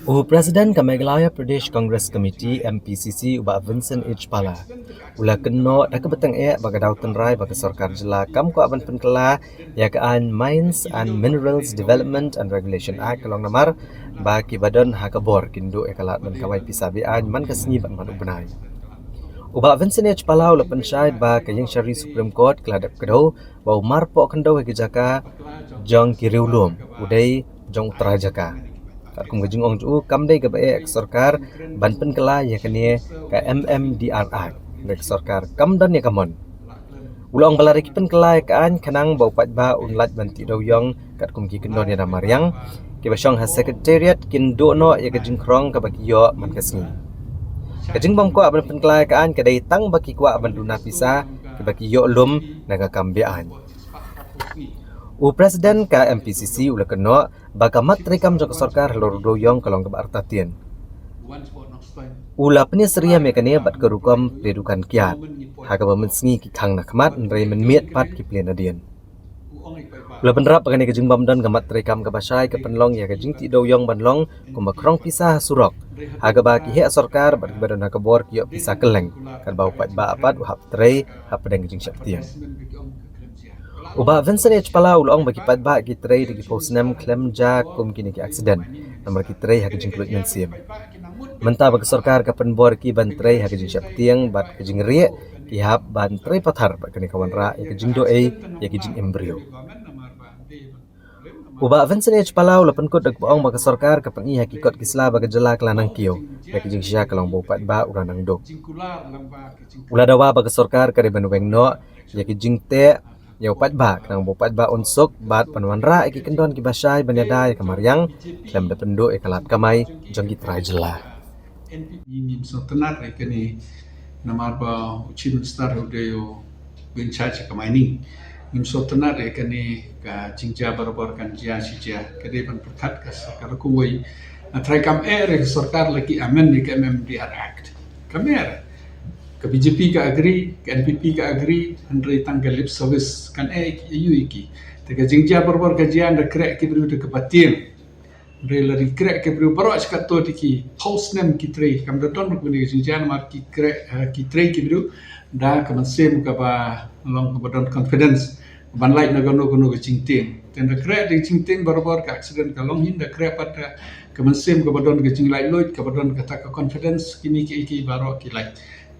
Presiden ka Meghalaya Pradesh Congress Committee MPCC uba Vincent H. Pala. Ula keno dak beteng bagadaw tenrai bagi sarkar jela kam ko aban penkela ya kaan Mines and Minerals Development and Regulation Act kalong namar bagi badan hakabor kindo ekalat dan kawai pisabian man kasni ban man ubnai. Uba Vincent H. Pala ula pensyait ba kayang syari Supreme Court keladap kedo ba umar po kendo jaka jong kiriulum udai jong utara jaka. Kung gajing ong ju kam dai gabe sarkar ban penkela ya kene ka MMDRI nek sarkar kam dan ya kamon ulong balari ki penkela kaan kanang bau pat ba unlat banti do yong kat kum ki kendon ya mariang ki basong ha secretariat kin do no ya gajing krong ka baki yo man kasni gajing bang ko aban penkela kaan kadai tang baki kwa aban duna pisa ki baki yo lum naga kambian Presiden ka MPCC ula keno bagamat rekam jok sarkar lor doyong kalong ke artatien. Ula peni seria mekane bat kerukam redukan kiat. Haga memensingi ki kang nakmat nrei menmiet pat ki plena dien. Ula penrap pagane kejing bamdan gamat rekam ke basai ke penlong ya kejing ti doyong banlong kumba krong pisah surok. Haga ba ki he sarkar bat badan hakabor ki pisah keleng kan bau pat ba apat uhap trei hap pedang kejing syaptien. Uba Vincent H. Pala ulong bagi padba ki trei di posnem klem ja kum kini ki aksiden nomor ki trei ha kejing kulit mensim menta bagi sarkar ka penbor ki ban trei ha kejing syaptiang bat kejing rie ki hap ban trei pathar bat kini kawan ra ya kejing doe ya kejing embrio Uba Vincent H. Pala ula penkut dak boong bagi sarkar ka pengi hakikot kisla bagi jela kelanang kio ya kejing sya kalong bau padba uranang dok ula dawa bagi sarkar ka riban weng no ya kejing te Yau pat ba nang bopat ba unsuk bat panuan ra iki kendon ki basai banyadai kamariang klem da pendo ekalat kamai jong ki trai jela Ingin sotenat rekeni namar ba uchin star udeo bin chacha kamaining ingin sotenat rekeni ka jingja barbar kan jia sija kede ban perkat ka sarkar kuwai trai kam re sarkar lagi amen di MMDR Act kamer ke BJP ka agree, ke NPP ka agree, handrai tanggal lip service kan EU iki. Teka jingja barbar kajian da krek ki beriu de kepatir. Handrai lari krek ki beriu baro askato tiki post name ki trei. Kam da ton bukuni jingja namar ki krek ki trei ki beriu da kamansem ka ba long ka badon confidence. Ban light na gono ke jingting. Tenda krek de jingting barbar ka accident ka long hin da krek pada kamansem ka badon ke jing light load ka badon ka taka confidence kini ki iki baro ki light.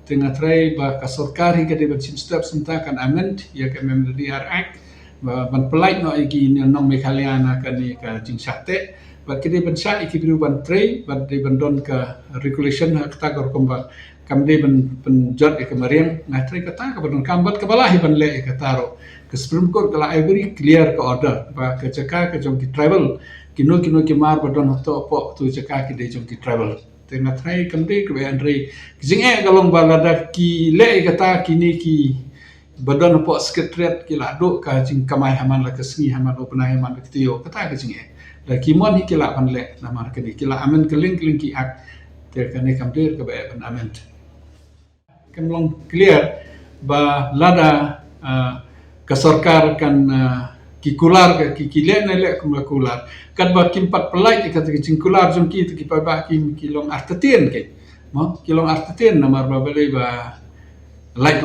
Tengah try ba kasorkari kadi ban step sentakan amend ya ke MMDR Act ban pelait no iki ni nong Meghalaya kani ka jingsate ba kadi ban sya iki biru ban tray ban de ban don ka regulation kata gor komba kam de ban jot ke mariang na tray kata ka ban kambat ka balahi ban le ka taro ke Supreme Court kala every clear ka order ba ke jaka ke jong ki travel kino ki mar ba don to po tu jaka ki de jong ki travel tengah try kamde ke Andre jing galong balada ki le kata kini ki badan po sekretariat ki lado ka jing kamai haman la kesni haman opna haman kitio kata ke jing la ki mon ki la pan le namar ke ki la amen keling ki ak te kane kamde ke ban amen kamlong clear ba lada ka sarkar kan ki kular ki kile na le kum kular kan ba kim pat pelai ki kata ki kular jong ki ki pa ba ki long artatien ke mo ki long artatien namar ba bele ba light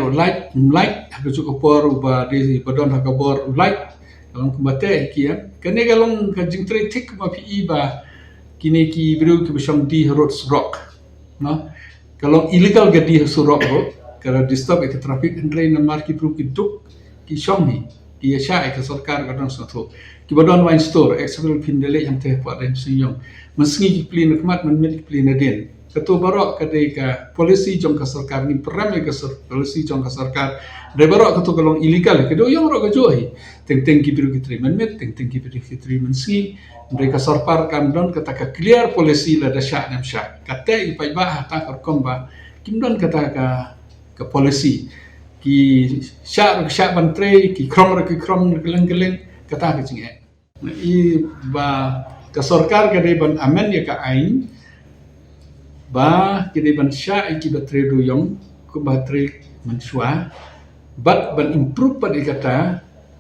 ha ju ko por ba di badon ha ka bor light long kumbate ki ya kane ga long ka jing tre tik ma pi ba kini ki bru ki bisham di roads rock no kalau illegal ga di surok ro kalau disturb ke traffic andre namar ki bru ki duk ki shomni ki sya ke sarkar gadon satu ki badon wine store example pindele yang teh pada siyong meski ki plin khmat men mit plin den ketu barok kadai ka polisi jong ka sarkar ni peram ka polisi jong ka sarkar de barok ketu kalong illegal kedo yang ro ka johi teng ki biru ki tri men mit teng ki biru ki tri meski mereka sarpar kan don kata ka clear polisi la da sya nam sya kata ipai ba ta kor komba kim don kata ka polisi ki sya bantre ki krom geleng kata ke cinge i ba ka sarkar ka de ban amen ya ka ain ba ki de ban sya ki batre do yong ku batre mansua but ban improve pa de kata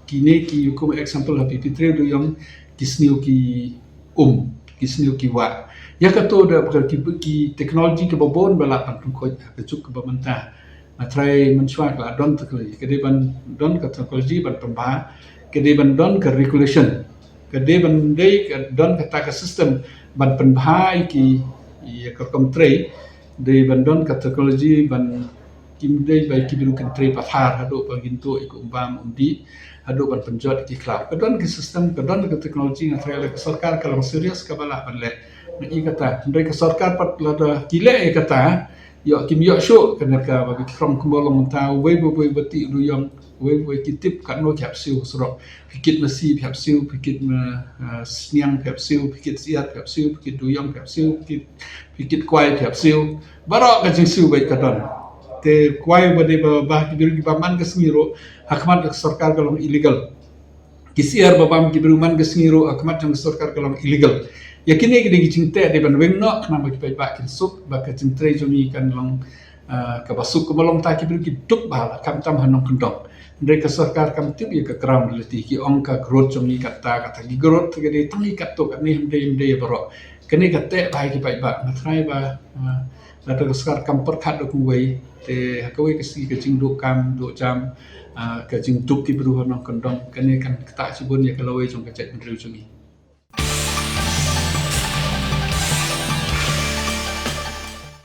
kini ki yukum example happy pitre do yong kisniu ki kisniu ki wa Ya kata dah pergi teknologi ke babon balapan pengkoi kejuk ke pemerintah. Try mencuak lah don teknologi. Kedai ban don ke teknologi ban pembah. Kedai ban don ke regulation. Kedai ban dei ke don ke tak sistem ban pembah ki ya ke komtre. Dei ban don ke teknologi ban kim dei bai ki biru kentre pathar hado paginto iku umbam undi hado ban penjot ki cloud. Kedon ke sistem kedon ke teknologi ngatrai ke sarkar kalau serius ke bala ban le. Ini kata mereka sarkar pat lada gile kata yo kim yo show kena ka bagi from kumbolong tahu we beti ruyong we kitip kan no kyap siu sro pikit masi kyap siu pikit sniang kyap siu pikit siat kyap siu pikit ruyong kyap siu pikit kwai kyap siu barok ka jing siu baik kadon te kwai bade bah kibiru ki paman ke sengiro hakmat sarkar kalong illegal kisiar babam kibiru man ke sengiro hakmat jang sarkar kalong illegal yakini gede gicingte de ban weng no kana bagi pai bakin sup ba ka cintre jomi kan long ka basuk ko malong ta ki bil ki duk bala kam tam hanong kendong ndre ka sarkar kam tip ya ka kram leti ki ong ka growth jomi kata ki growth gede tangi kato ka ni hemde baro kene ka te bai ki pai ba matrai ba la ka sarkar kam per khat ku wei te ka wei ka si ka jing do kam do jam ka jing duk ki bru hanong kendong kene kan ta sibun ya ka lawai jong ka chat mendru jomi